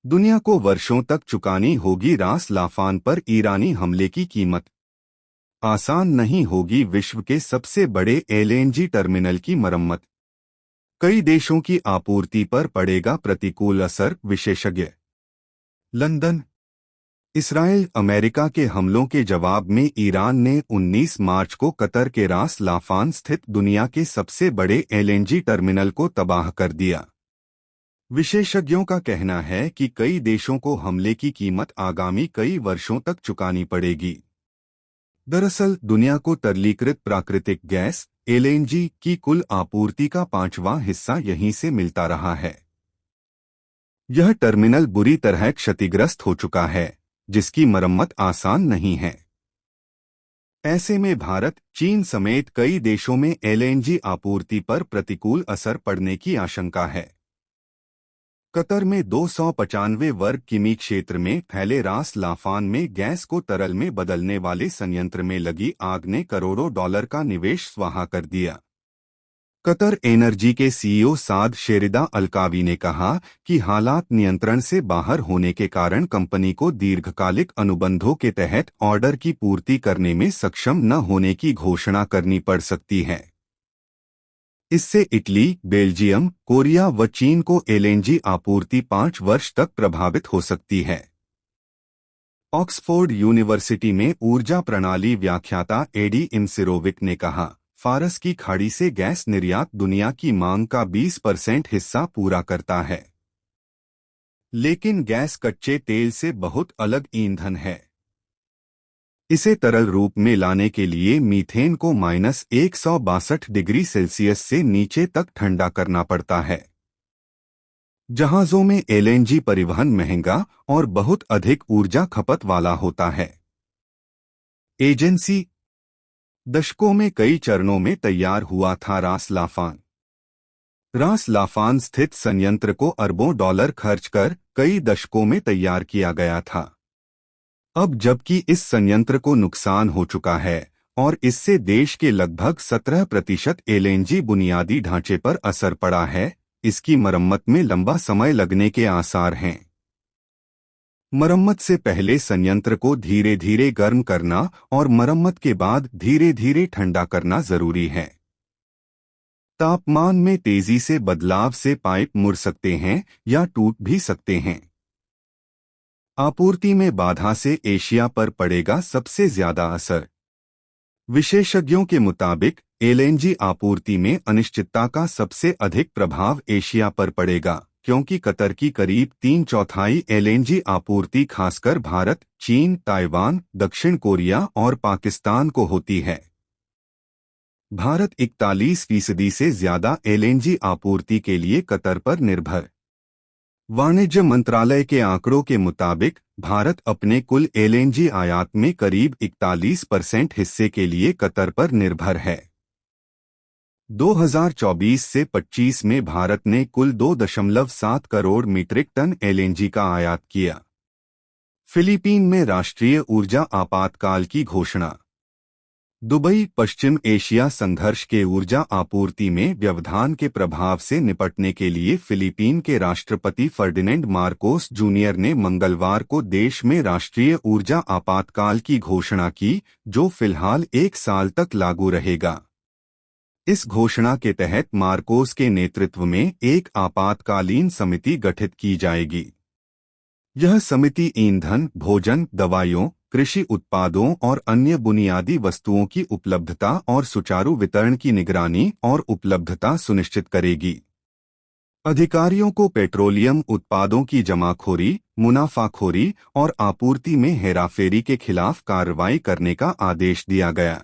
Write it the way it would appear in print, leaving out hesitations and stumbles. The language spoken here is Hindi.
दुनिया को वर्षों तक चुकानी होगी रास लाफान पर ईरानी हमले की कीमत। आसान नहीं होगी विश्व के सबसे बड़े एलएनजी टर्मिनल की मरम्मत। कई देशों की आपूर्ति पर पड़ेगा प्रतिकूल असर, विशेषज्ञ। लंदन। इसराइल अमेरिका के हमलों के जवाब में ईरान ने 19 मार्च को कतर के रास लाफान स्थित दुनिया के सबसे बड़े एलएनजी टर्मिनल को तबाह कर दिया। विशेषज्ञों का कहना है कि कई देशों को हमले की कीमत आगामी कई वर्षों तक चुकानी पड़ेगी। दरअसल दुनिया को तरलीकृत प्राकृतिक गैस एलएनजी की कुल आपूर्ति का 5वां हिस्सा यहीं से मिलता रहा है। यह टर्मिनल बुरी तरह क्षतिग्रस्त हो चुका है, जिसकी मरम्मत आसान नहीं है। ऐसे में भारत, चीन समेत कई देशों में एलएनजी आपूर्ति पर प्रतिकूल असर पड़ने की आशंका है। कतर में 295 वर्ग किमी क्षेत्र में फैले रास लाफान में गैस को तरल में बदलने वाले संयंत्र में लगी आग ने करोड़ों डॉलर का निवेश स्वाहा कर दिया। कतर एनर्जी के सीईओ साद शेरिदा अलकावी ने कहा कि हालात नियंत्रण से बाहर होने के कारण कंपनी को दीर्घकालिक अनुबंधों के तहत ऑर्डर की पूर्ति करने में सक्षम न होने की घोषणा करनी पड़ सकती है। इससे इटली, बेल्जियम, कोरिया व चीन को एलएनजी आपूर्ति 5 वर्ष तक प्रभावित हो सकती है। ऑक्सफोर्ड यूनिवर्सिटी में ऊर्जा प्रणाली व्याख्याता एडी इमसिरोविक ने कहा, फारस की खाड़ी से गैस निर्यात दुनिया की मांग का 20% हिस्सा पूरा करता है। लेकिन गैस कच्चे तेल से बहुत अलग ईंधन है। इसे तरल रूप में लाने के लिए मीथेन को -162 डिग्री सेल्सियस से नीचे तक ठंडा करना पड़ता है। जहाजों में एलएनजी परिवहन महंगा और बहुत अधिक ऊर्जा खपत वाला होता है। एजेंसी। दशकों में कई चरणों में तैयार हुआ था रास लाफान। रास लाफान स्थित संयंत्र को अरबों डॉलर खर्च कर कई दशकों में तैयार किया गया था। अब जबकि इस संयंत्र को नुकसान हो चुका है और इससे देश के लगभग 17% एलएनजी बुनियादी ढांचे पर असर पड़ा है, इसकी मरम्मत में लंबा समय लगने के आसार हैं। मरम्मत से पहले संयंत्र को धीरे धीरे गर्म करना और मरम्मत के बाद धीरे धीरे ठंडा करना जरूरी है। तापमान में तेजी से बदलाव से पाइप मुड़ सकते हैं या टूट भी सकते हैं। आपूर्ति में बाधा से एशिया पर पड़ेगा सबसे ज्यादा असर। विशेषज्ञों के मुताबिक एलएनजी आपूर्ति में अनिश्चितता का सबसे अधिक प्रभाव एशिया पर पड़ेगा, क्योंकि कतर की करीब 3/4 एलएनजी आपूर्ति खासकर भारत, चीन, ताइवान, दक्षिण कोरिया और पाकिस्तान को होती है। भारत 41% से ज्यादा एलएनजी आपूर्ति के लिए कतर पर निर्भर। वाणिज्य मंत्रालय के आंकड़ों के मुताबिक भारत अपने कुल एलएनजी आयात में करीब 41% हिस्से के लिए कतर पर निर्भर है। 2024 से 25 में भारत ने कुल 2.7 करोड़ मीट्रिक टन एलएनजी का आयात किया। फिलीपीन में राष्ट्रीय ऊर्जा आपातकाल की घोषणा। दुबई। पश्चिम एशिया संघर्ष के ऊर्जा आपूर्ति में व्यवधान के प्रभाव से निपटने के लिए फिलीपीन के राष्ट्रपति फर्डिनेंड मार्कोस जूनियर ने मंगलवार को देश में राष्ट्रीय ऊर्जा आपातकाल की घोषणा की, जो फिलहाल 1 साल तक लागू रहेगा। इस घोषणा के तहत मार्कोस के नेतृत्व में एक आपातकालीन समिति गठित की जाएगी। यह समिति ईंधन, भोजन, दवाइयों, कृषि उत्पादों और अन्य बुनियादी वस्तुओं की उपलब्धता और सुचारू वितरण की निगरानी और उपलब्धता सुनिश्चित करेगी। अधिकारियों को पेट्रोलियम उत्पादों की जमाखोरी, मुनाफाखोरी और आपूर्ति में हेराफेरी के खिलाफ कार्रवाई करने का आदेश दिया गया।